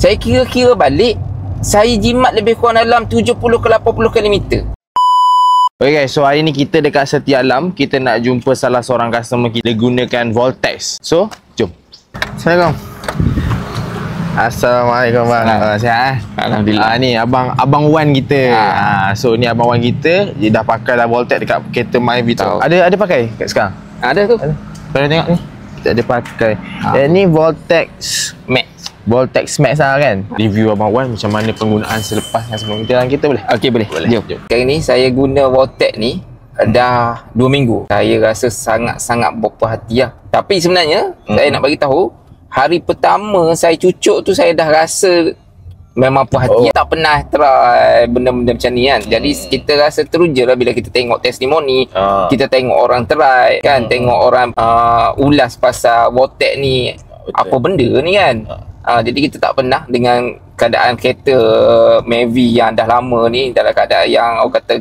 Saya kira-kira balik, saya jimat lebih kurang dalam 70 ke 80 km. Okay guys, so hari ni kita dekat Setia Alam. Kita nak jumpa salah seorang customer kita gunakan Voltex. So, jom. Assalamualaikum. Assalamualaikum bang. Sihat? Alhamdulillah. Ni abang Wan kita. So ni abang Wan kita, dia dah pakai dah Voltex dekat kereta Myvi tu. Ada pakai kat sekarang? Ada tu. Boleh tengok ni. Kita ada pakai. Ni Voltex Max. Voltex Max lah kan. Review abang Wan macam mana penggunaan selepas yang sebelum kita boleh? Okey, boleh. Jom. Sekarang ni saya guna Voltex ni dah 2 minggu. Saya rasa sangat-sangat berpuas hati lah. Tapi sebenarnya saya nak bagi tahu, hari pertama saya cucuk tu saya dah rasa memang puas hati. Tak pernah try benda-benda macam ni kan. Jadi kita rasa teruja lah bila kita tengok testimoni, kita tengok orang try kan, tengok orang ulas pasal Voltex ni. Apa benda ni kan. Jadi kita tak pernah dengan keadaan kereta Myvi yang dah lama ni dalam keadaan yang orang kata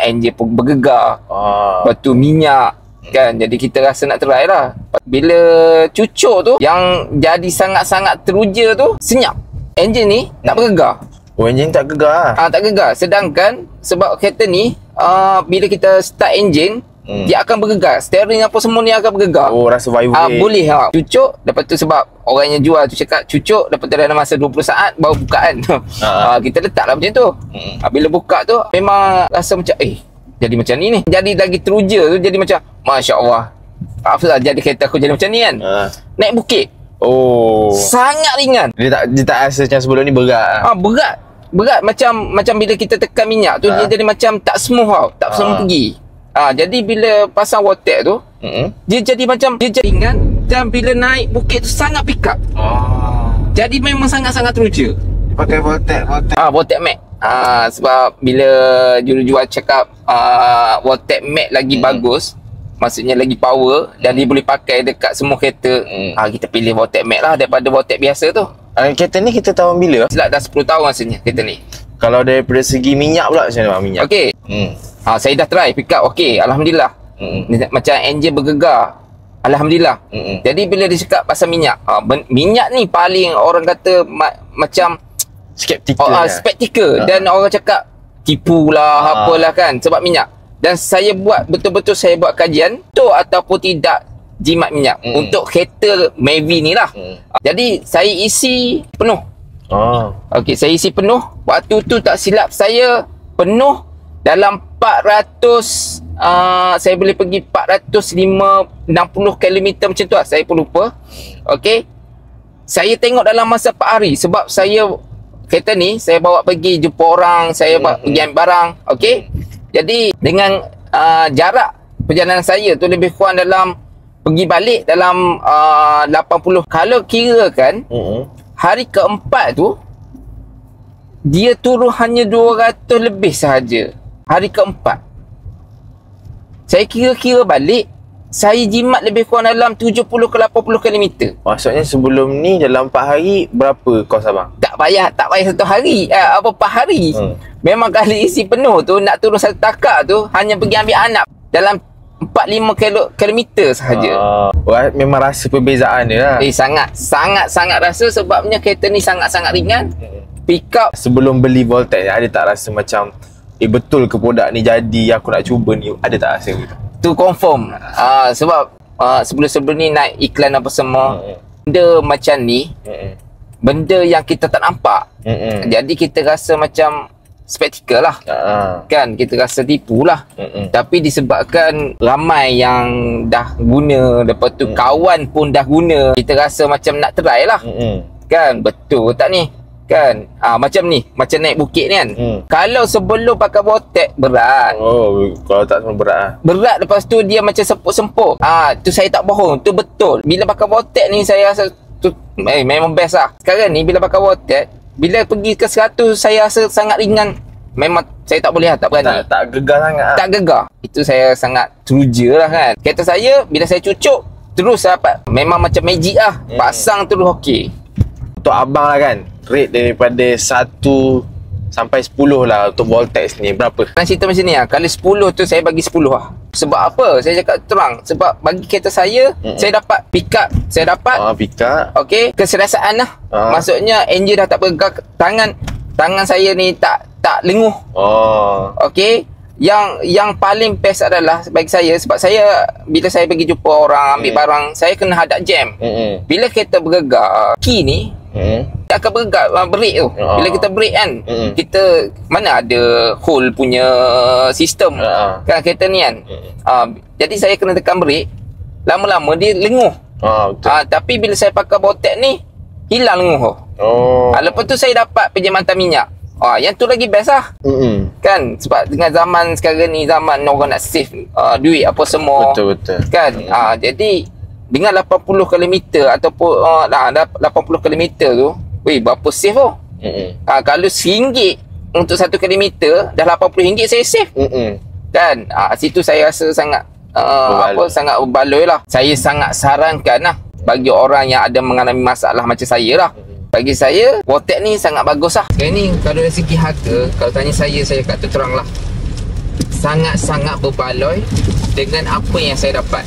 enjin pun bergegar, lepas tu minyak kan. Jadi kita rasa nak try lah. Bila cucuk tu, yang jadi sangat-sangat teruja tu, senyap. Enjin ni tak bergegar. Oh, enjin tak gegar lah. Tak gegar. Sedangkan sebab kereta ni bila kita start enjin, dia akan bergegar. Steering apa semua ni akan bergegar. Oh, rasa vibrate. Boleh cucuk. Lepas tu sebab orang yang jual tu cakap cucuk, lepas tu dalam masa 20 saat baru bukaan. Kita letaklah macam tu. Bila buka tu memang rasa macam jadi macam ni. Jadi lagi teruja tu, jadi macam Masya Allah, apa jadi kereta aku jadi macam ni kan. Naik bukit, sangat ringan. Dia tak rasa macam sebelum ni berat. Berat macam bila kita tekan minyak tu, dia jadi macam tak smooth tau. Tak semua pergi. Jadi bila pasang Voltex tu, dia jadi macam dia jadi ringan, dan bila naik bukit tu sangat pick up. Jadi memang sangat-sangat teruja. Pakai Voltex Voltex Max. Sebab bila jual cakap Voltex Max lagi bagus, maksudnya lagi power, dan dia boleh pakai dekat semua kereta, kita pilih Voltex Max lah daripada Voltex biasa tu. Kereta ni kita tahun bila? Silap dah 10 tahun rasanya kereta ni. Kalau daripada segi minyak pula, macam mana bang minyak? Okey. Saya dah try pick up, okey, alhamdulillah. Macam enjin bergegar, alhamdulillah. Jadi bila dia cakap pasal minyak, minyak ni paling orang kata macam skeptikal. Skeptikal. Dan orang cakap tipu lah, apalah kan, sebab minyak. Dan saya buat betul-betul, saya buat kajian tu ataupun tidak jimat minyak untuk kereta Myvi ni lah. Jadi saya isi penuh. Okey, saya isi penuh. Waktu tu tak silap saya penuh dalam 400, saya boleh pergi 460 km macam tu lah. Saya pun lupa. Okey, saya tengok dalam masa 4 hari. Sebab saya kereta ni saya bawa pergi jumpa orang, saya bawa pergi ambil barang. Okey, jadi dengan jarak perjalanan saya tu lebih kurang dalam pergi balik dalam 80. Kalau kira kan, hari keempat tu dia turun hanya 200 lebih sahaja. Hari keempat saya kira-kira balik, saya jimat lebih kurang dalam 70 ke 80 km. Maksudnya sebelum ni dalam 4 hari berapa kos abang? Tak payah 1 hari, 4 hari. Memang kali isi penuh tu, nak turun satu takak tu hanya pergi ambil anak dalam 4-5 km sahaja. Memang rasa perbezaan dia lah. Sangat rasa, sebabnya kereta ni sangat-sangat ringan. Pick up. Sebelum beli Voltex, ada tak rasa macam betul ke produk ni jadi aku nak cuba ni? Ada tak rasa gitu? Tu confirm. Sebab sebelum-sebelum ni naik iklan apa semua, benda macam ni, benda yang kita tak nampak. Jadi kita rasa macam spektikal lah. Kan, kita rasa tipu lah. Tapi disebabkan ramai yang dah guna, lepas tu kawan pun dah guna, kita rasa macam nak try lah. Kan, betul tak ni? Kan, macam ni, macam naik bukit ni kan. Kalau sebelum pakai Voltex berat. Kalau tak semua berat lah. Berat, lepas tu dia macam sempuk-sempuk. Tu saya tak bohong, tu betul. Bila pakai Voltex ni saya rasa tu memang best lah. Sekarang ni bila pakai Voltex, bila pergi ke 100 saya rasa sangat ringan. Memang saya tak boleh lah, tak berani. Tak gegar sangat lah. Tak gegar. Itu saya sangat teruja lah kan. Kereta saya bila saya cucuk terus dapat, memang macam magic lah. Pasang terus okey. Untuk abang lah kan, rate daripada 1 sampai 10 lah untuk Voltex ni, berapa? Kan cerita macam ni lah. Kalau 10 tu saya bagi 10 lah. Sebab apa? Saya cakap terang. Sebab bagi kereta saya, saya dapat pick up. Saya dapat Pick up. okey, keserasaan lah. Maksudnya enjin dah tak bergerak. Tangan saya ni tak lenguh. Okey. Yang paling best adalah bagi saya, sebab saya bila saya pergi jumpa orang ambil barang, saya kena hadap jam. Bila kereta bergerak, key ni dia akan bergerak brake tu. Bila kita brake kan, kita mana ada hole punya sistem kan kereta ni kan. Jadi saya kena tekan brake, lama-lama dia lenguh. Tapi bila saya pakai Voltex ni, hilang lenguh. Lepas tu saya dapat penjimatan minyak. Yang tu lagi best lah. Kan, sebab dengan zaman sekarang ni, zaman orang nak save duit apa semua. Betul. Kan, jadi dengan 80 km ataupun 80 km tu, berapa save tu? Kalau RM1 untuk 1 km, dah RM80 saya save. Kan, situ saya rasa sangat sangat berbaloi lah. Saya sangat sarankan lah bagi orang yang ada mengalami masalah macam saya lah. Bagi saya, Voltex ni sangat bagus lah. Sekarang ni, kalau dari segi harga, kalau tanya saya kata terang lah, sangat-sangat berbaloi dengan apa yang saya dapat.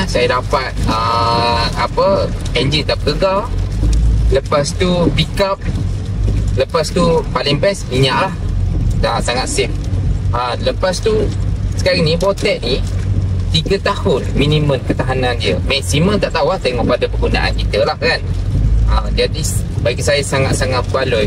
Saya dapat enjin tak bergegar, lepas tu pick up, lepas tu paling best minyak lah, dah sangat safe. Lepas tu sekarang ni Voltex ni 3 tahun minimum ketahanan dia. Maksimum tak tahu lah, tengok pada penggunaan kita lah kan. Jadi bagi saya sangat-sangat berbaloi.